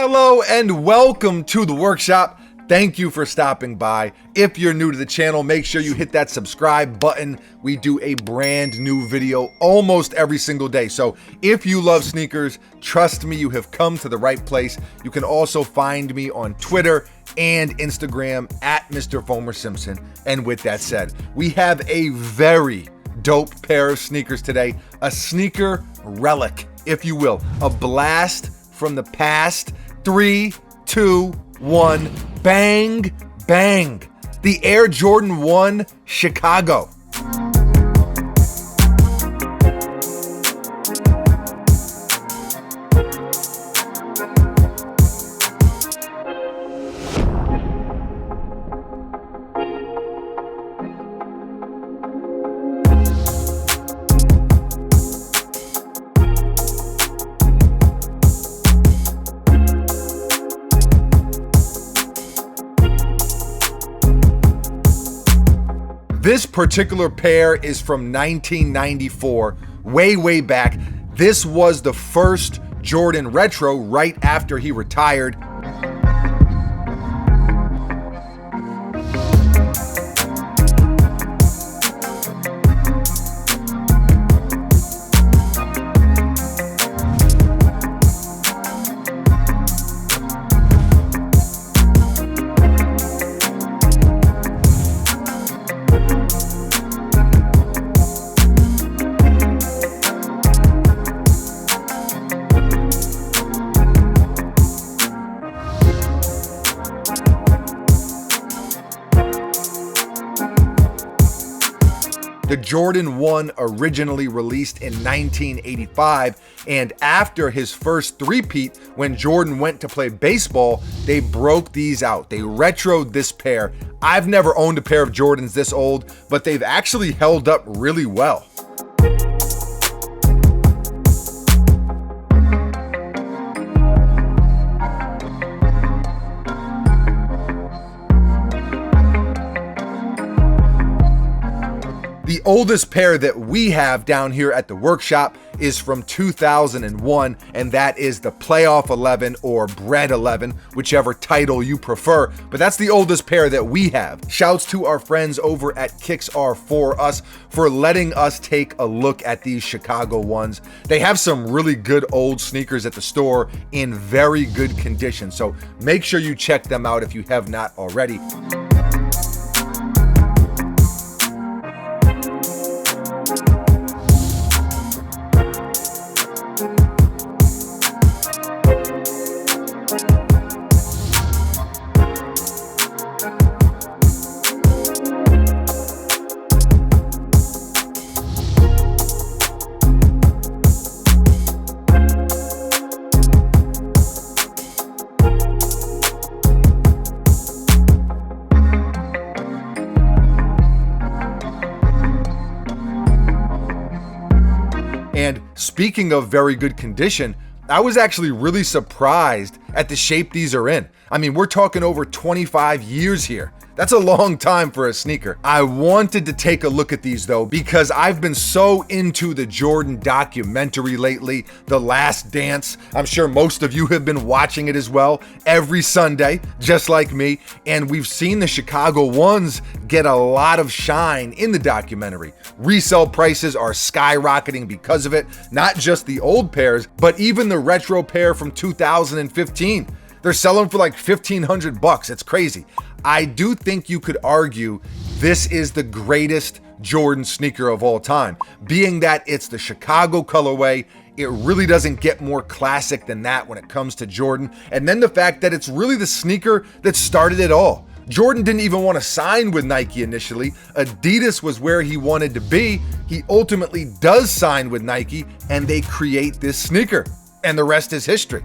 Hello and welcome to the workshop. Thank you for stopping by. If you're new to the channel, make sure you hit that subscribe button. We do a brand new video almost every single day. So if you love sneakers, trust me, you have come to the right place. You can also find me on Twitter and Instagram at Mr. Foamer Simpson. And with that said, we have a very dope pair of sneakers today, a sneaker relic, if you will, a blast from the past. 3, 2, 1, bang, bang. The Air Jordan 1 Chicago. This particular pair is from 1994, way back. This was the first Jordan Retro right after he retired. The Jordan 1 originally released in 1985, and after his first three-peat, when Jordan went to play baseball, they broke these out. They retroed this pair. I've never owned a pair of Jordans this old, but they've actually held up really well. The oldest pair that we have down here at the workshop is from 2001, and that is the Playoff 11 or Bread 11, whichever title you prefer, but that's the oldest pair that we have. Shouts to our friends over at Kicks Are For Us for letting us take a look at these Chicago ones. They have some really good old sneakers at the store in very good condition, so make sure you check them out if you have not already. And speaking of very good condition, I was actually really surprised at the shape these are in. I mean, we're talking over 25 years here. That's a long time for a sneaker. I wanted to take a look at these though, because I've been so into the Jordan documentary lately, The Last Dance. I'm sure most of you have been watching it as well every Sunday, just like me. And we've seen the Chicago ones get a lot of shine in the documentary. Resale prices are skyrocketing because of it. Not just the old pairs, but even the retro pair from 2015. They're selling for like $1,500. It's crazy. I do think you could argue this is the greatest Jordan sneaker of all time. Being that it's the Chicago colorway, it really doesn't get more classic than that when it comes to Jordan. And then the fact that it's really the sneaker that started it all. Jordan didn't even want to sign with Nike initially. Adidas was where he wanted to be. He ultimately does sign with Nike, and they create this sneaker. And the rest is history.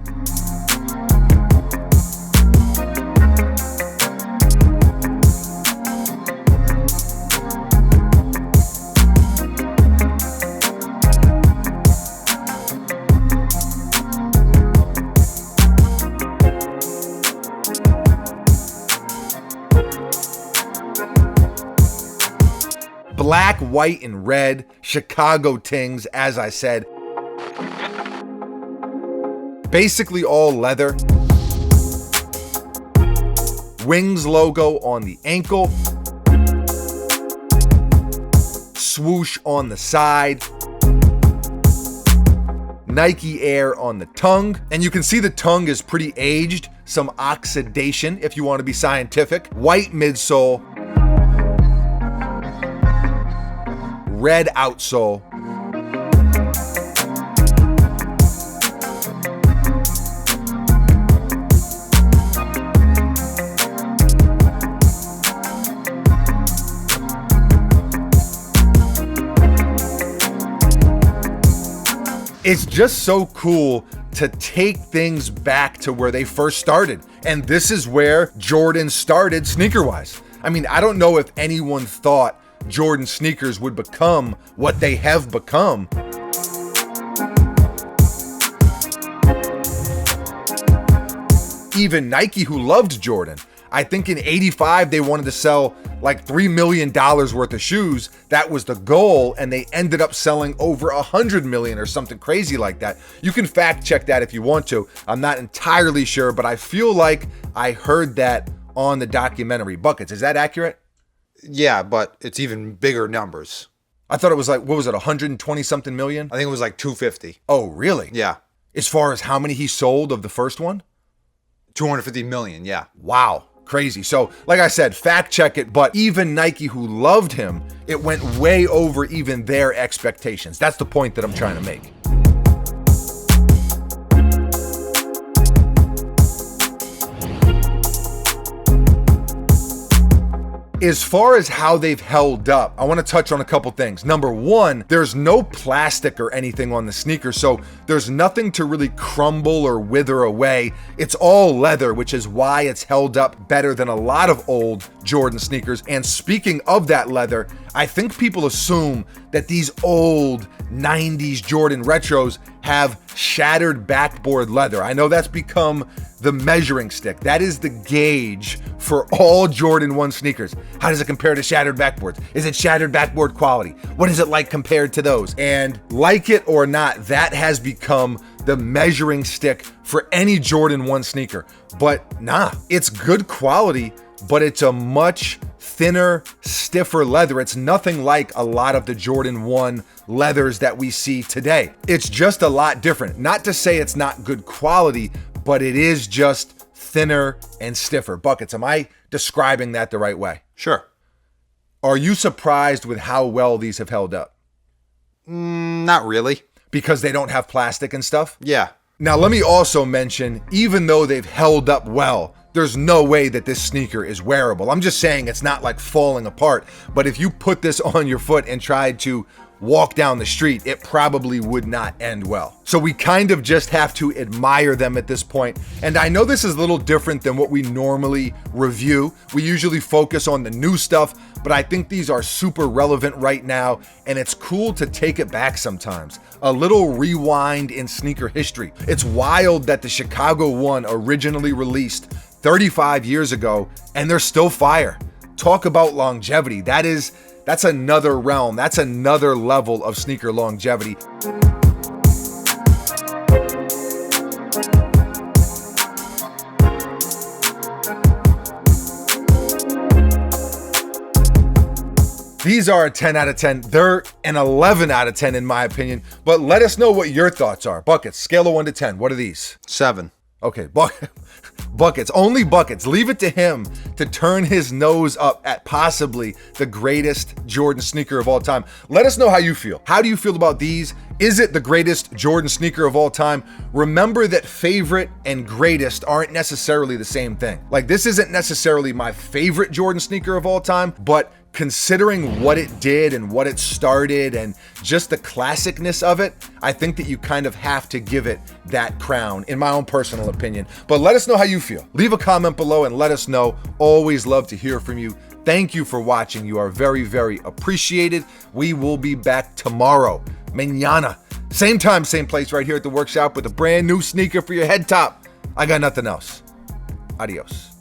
Black, white, and red, Chicago tings, as I said. Basically all leather. Wings logo on the ankle, swoosh on the side, Nike Air on the tongue, and you can see the tongue is pretty aged, some oxidation if you want to be scientific. White midsole, red outsole, it's just so cool to take things back to where they first started. And this is where Jordan started sneaker-wise. I mean, I don't know if anyone thought Jordan sneakers would become what they have become. Even Nike, who loved Jordan, I think in '85 they wanted to sell like $3 million worth of shoes. That was the goal, and they ended up selling over 100 million or something crazy like that. You can fact check that if you want to. I'm not entirely sure, but I feel like I heard that on the documentary. Buckets, is that accurate? Yeah, but it's even bigger numbers. I thought it was like, what was it, 120 something million? I think it was like 250. Oh, really? Yeah. As far as how many he sold of the first one? 250 million, yeah. Wow. Crazy. So, like I said, fact check it, but even Nike, who loved him, it went way over even their expectations. That's the point that I'm trying to make. As far as how they've held up, I want to touch on a couple things. Number one, there's no plastic or anything on the sneaker, so there's nothing to really crumble or wither away. It's all leather, which is why it's held up better than a lot of old Jordan sneakers. And speaking of that leather, I think people assume that these old 90s Jordan retros have shattered backboard leather. I know that's become the measuring stick. That is the gauge for all Jordan 1 sneakers. How does it compare to shattered backboards? Is it shattered backboard quality? What is it like compared to those? And like it or not, that has become the measuring stick for any Jordan 1 sneaker. But nah, it's good quality, but it's a much thinner, stiffer leather. It's nothing like a lot of the Jordan 1 leathers that we see today. It's just a lot different. Not to say it's not good quality, but it is just thinner and stiffer. Buckets, am I describing that the right way? Sure. Are you surprised with how well these have held up? Not really. Because they don't have plastic and stuff? Yeah. Now, let me also mention, even though they've held up well, there's no way that this sneaker is wearable. I'm just saying it's not like falling apart, but if you put this on your foot and tried to walk down the street, it probably would not end well. So we kind of just have to admire them at this point. And I know this is a little different than what we normally review. We usually focus on the new stuff, but I think these are super relevant right now, and it's cool to take it back sometimes. A little rewind in sneaker history. It's wild that the Chicago 1 originally released 35 years ago, and they're still fire. Talk about longevity. That's another realm. That's another level of sneaker longevity. These are a 10 out of 10. They're an 11 out of 10 in my opinion, but let us know what your thoughts are. Buckets, scale of 1 to 10. What are these? 7. Okay, Buckets, only Buckets. Leave it to him to turn his nose up at possibly the greatest Jordan sneaker of all time. Let us know how you feel. How do you feel about these? Is it the greatest Jordan sneaker of all time? Remember that favorite and greatest aren't necessarily the same thing. Like, this isn't necessarily my favorite Jordan sneaker of all time, but considering what it did and what it started and just the classicness of it, I think that you kind of have to give it that crown, in my own personal opinion. But let us know how you feel. Leave a comment below and let us know. Always love to hear from you. Thank you for watching. You are very, very appreciated. We will be back tomorrow, mañana. Same time, same place, right here at the workshop with a brand new sneaker for your head top. I got nothing else. Adios.